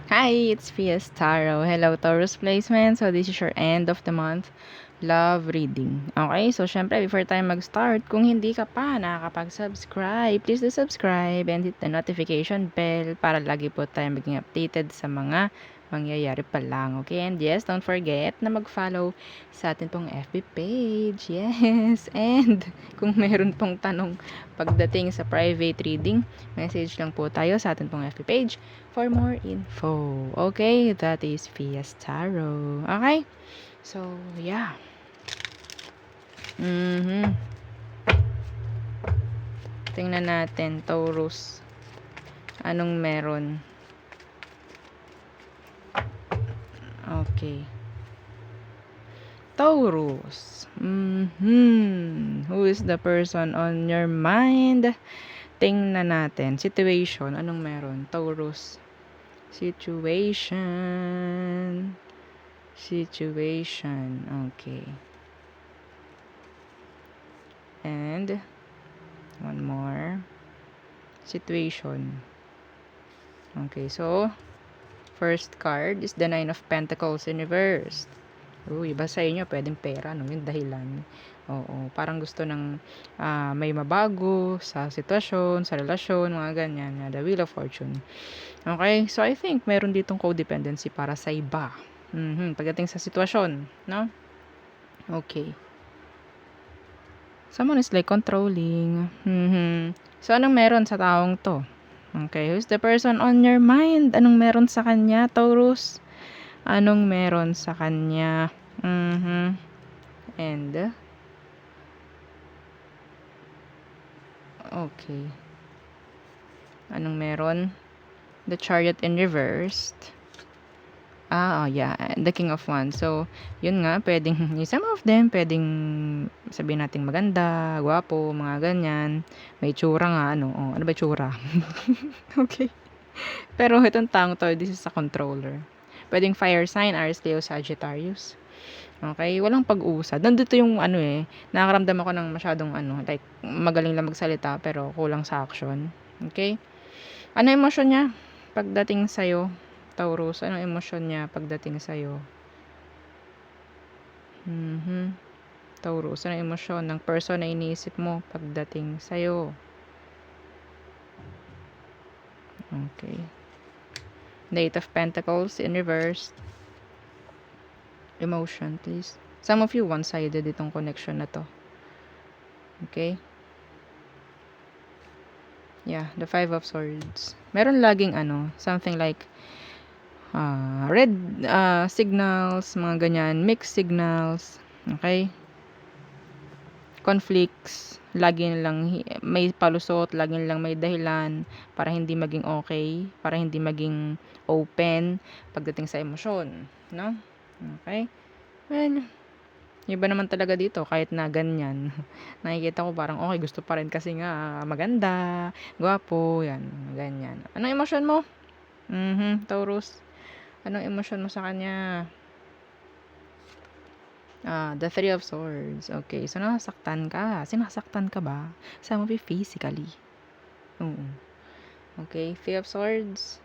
Hi, it's Fias Tarot. Hello, Taurus placement. So, this is your end of the month love reading. Okay, so syempre, before tayo mag-start, kung hindi ka pa nakakapag-subscribe, please do subscribe and hit the notification bell para lagi po tayo maging updated sa mga mangyayari pa lang. Okay, and yes, don't forget na mag-follow sa atin pong FB page. Yes, and kung meron pong tanong pagdating sa private reading, message lang po tayo sa atin pong FB page for more info. Okay, that is Fias Tarot. Okay, so yeah. Tingnan natin, Taurus. Anong meron? Okay. Taurus. Who is the person on your mind? Tingnan natin. Situation. Anong meron? Taurus. Situation. Okay. And one more. Situation. Okay, so first card is the Nine of Pentacles in reverse. Iba sa inyo, pwedeng pera, no? Yung dahilan. Oo, parang gusto ng may mabago sa sitwasyon, sa relasyon, mga ganyan. The Wheel of Fortune. Okay, so I think meron ditong codependency para sa iba. Pagdating sa sitwasyon, no? Okay. Someone is like controlling. So, anong meron sa taong to? Okay, who's the person on your mind? Anong meron sa kanya, Taurus? Anong meron sa kanya? And, okay. Anong meron? The Chariot in reversed. Yeah, the King of Wands. So, yun nga, pwedeng, some of them, pwedeng sabihin natin maganda, gwapo, mga ganyan. May tsura nga, ano ba tsura? Okay. Pero itong taong to, this is a controller. Pwedeng fire sign, Aries, Leo, Sagittarius. Okay, walang pag-uusad. Nandito yung nakakaramdam ako ng masyadong like magaling lang magsalita pero kulang sa action. Okay? Ano emosyon niya pagdating sa'yo, Taurus? Anong emosyon niya pagdating sa'yo? Taurus, anong emosyon ng person na iniisip mo pagdating sa'yo? Okay. Eight of Pentacles in reverse. Emotion, please. Some of you, one-sided itong connection na to. Okay? Yeah, the Five of Swords. Meron laging something like red signals, mga ganyan, mixed signals. Okay? Conflicts, lagi lang may palusot, lagi lang may dahilan para hindi maging okay, para hindi maging open pagdating sa emosyon, no? Okay? Well, iba naman talaga dito kahit na ganyan. Nakikita ko parang okay, gusto pa rin kasi nga maganda, gwapo, yan, ganyan. Anong emosyon mo? Taurus. Anong emosyon mo sa kanya? The Three of Swords. Okay, so nasaktan ka. Sinasaktan ka ba? Some of you physically. Oo. Okay, Three of Swords.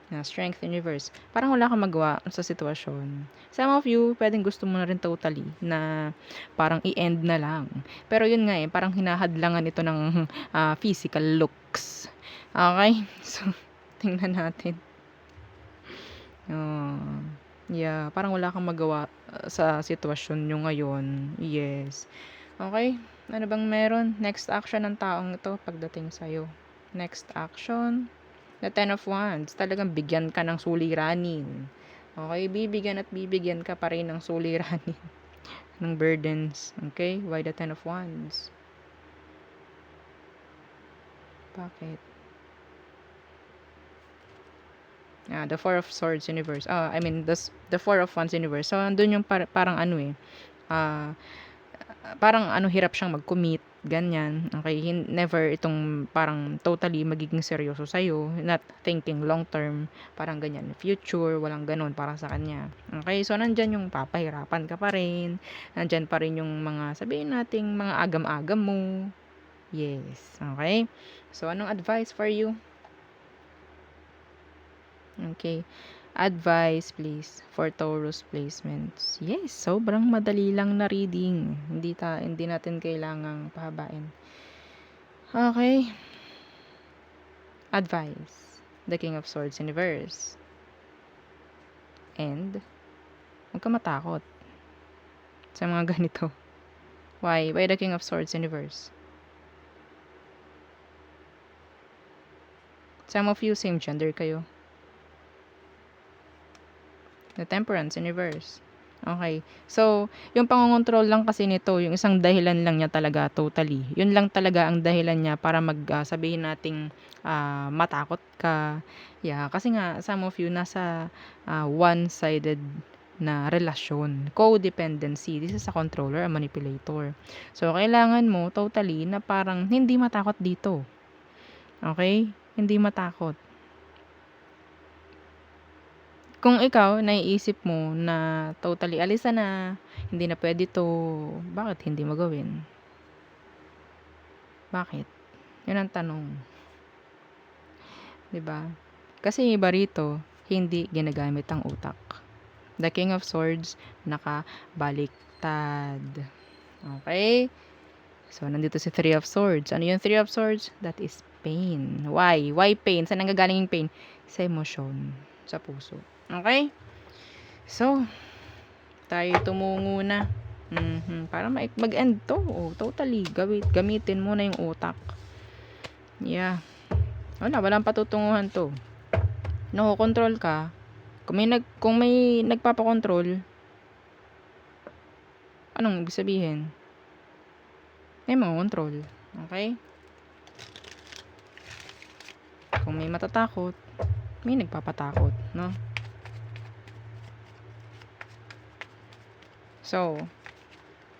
Strength in reverse. Parang wala kang magawa sa sitwasyon. Some of you, pwedeng gusto mo na rin totally na parang i-end na lang. Pero yun nga parang hinahadlangan ito ng physical looks. Okay? So, tingnan natin. Yeah, parang wala kang magawa sa sitwasyon nyo ngayon. Yes. Okay? Ano bang meron? Next action ng taong ito pagdating sa'yo. Next action. The Ten of Wands. Talagang bigyan ka ng suliranin. Okay? Bibigyan at bibigyan ka pa rin ng suliranin. ng burdens. Okay? Why the Ten of Wands? Bakit? The Four of Swords universe. I mean, the Four of Wands universe. So, andun yung parang parang hirap siyang mag-commit, ganyan. Okay, never itong parang totally magiging seryoso sa'yo, not thinking long term, parang ganyan, future, walang ganon para sa kanya. Okay, so nandyan yung papahirapan ka pa rin, nandyan pa rin yung mga, sabihin nating mga agam-agam mo. Yes, okay. So, anong advice for you? Okay. Advice, please, for Taurus placements. Yes, sobrang madali lang na reading. Hindi natin kailangang pahabain. Okay. Advice. The King of Swords in reverse. And, huwag ka matakot sa mga ganito. Why? Why the King of Swords in reverse? Some of you, same gender kayo. The Temperance in reverse. Okay. So, yung pangongontrol lang kasi nito, yung isang dahilan lang niya talaga totally. Yun lang talaga ang dahilan niya para sabihin nating matakot ka. Yeah, kasi nga some of you nasa one-sided na relasyon. Codependency. This is a controller, a manipulator. So, kailangan mo totally na parang hindi matakot dito. Okay? Hindi matakot. Kung ikaw, naiisip mo na totally alisan na, hindi na pwede to, bakit hindi mo gawin? Bakit? Yun ang tanong. 'Di ba? Kasi iba rito, hindi ginagamit ang utak. The King of Swords, nakabaliktad. Okay? So, nandito si Three of Swords. Ano yung Three of Swords? That is pain. Why? Why pain? Saan nanggagaling yung pain? Sa emosyon. Sa puso. Okay? So, tayo tumungo na. Para mag-end to. Oh, totally. Gamitin mo na yung utak. Yeah. Walang patutunguhan to. No, control ka. Kung may nagpapakontrol, anong ibig sabihin? May mga control. Okay? Kung may matatakot, may nagpapatakot, no? So,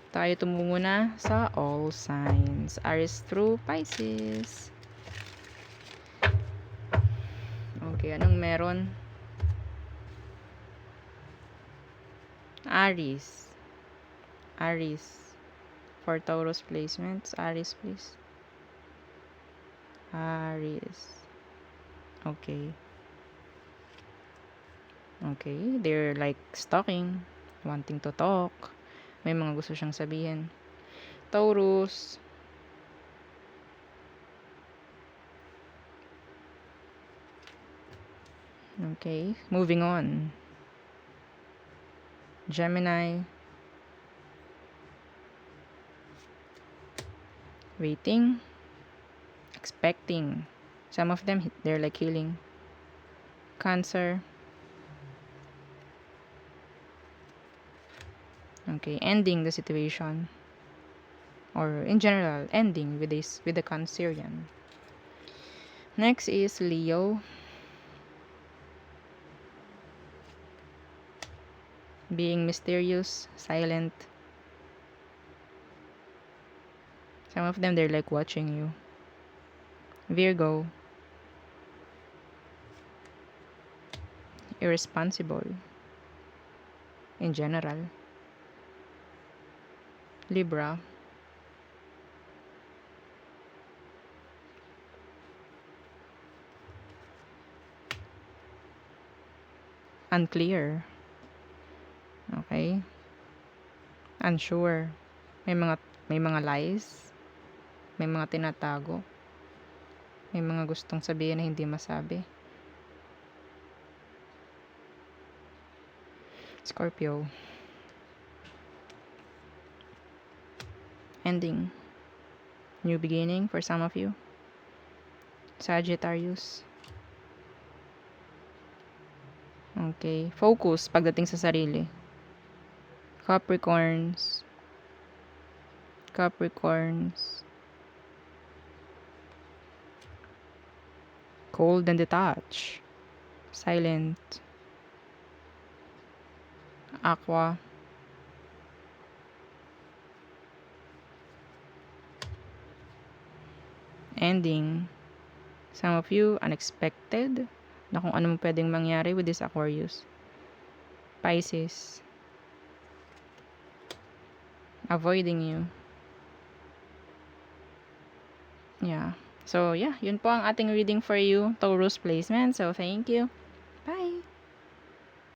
tayo tumungo na sa all signs. Aries through Pisces. Okay, anong meron? Aries. For Taurus placements, Aries please. Aries. Okay. They're like stalking, wanting to talk. May mga gusto siyang sabihin. Taurus. Okay, moving on. Gemini. Waiting. Expecting. Some of them, they're like healing. Cancer. Okay, ending the situation. Or in general, ending with the Cancerian. Next is Leo. Being mysterious, silent. Some of them, they're like watching you. Virgo. Irresponsible. In general. Libra. Unclear. Okay? Unsure. May mga lies. May mga tinatago. May mga gustong sabihin na hindi masabi. Scorpio. Ending. New beginning for some of you. Sagittarius. Okay. Focus pagdating sa sarili. Capricorns. Cold and detached. Silent. Aqua. Ending. Some of you, unexpected. Na kung ano pwedeng mangyari with this Aquarius. Pisces. Avoiding you. Yeah. So, yeah. Yun po ang ating reading for you. Taurus placement. So, thank you. Bye!